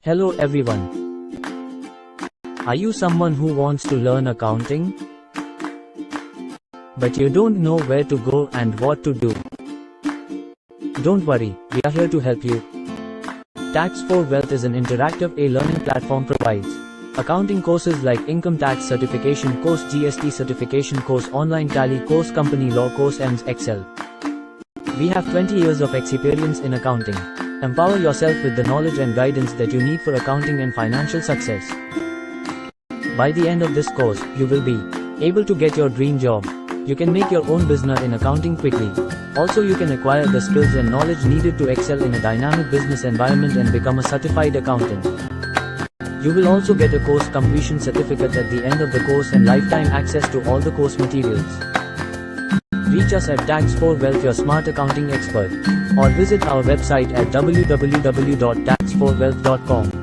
Hello everyone. Are you someone who wants to learn accounting, but you don't know where to go and what to do? Don't worry, we are here to help you. Tax for Wealth is an interactive e-learning platform provides accounting courses like income tax certification course, GST certification course, online tally course, company law course, and Excel. We have 20 years of experience in accounting. Empower yourself with the knowledge and guidance that you need for accounting and financial success. By the end of this course, you will be able to get your dream job. You can make your own business in accounting quickly. Also, you can acquire the skills and knowledge needed to excel in a dynamic business environment and become a certified accountant. You will also get a course completion certificate at the end of the course and lifetime access to all the course materials. Reach us at Tax for Wealth, your smart accounting expert, or visit our website at www.taxforwealth.com.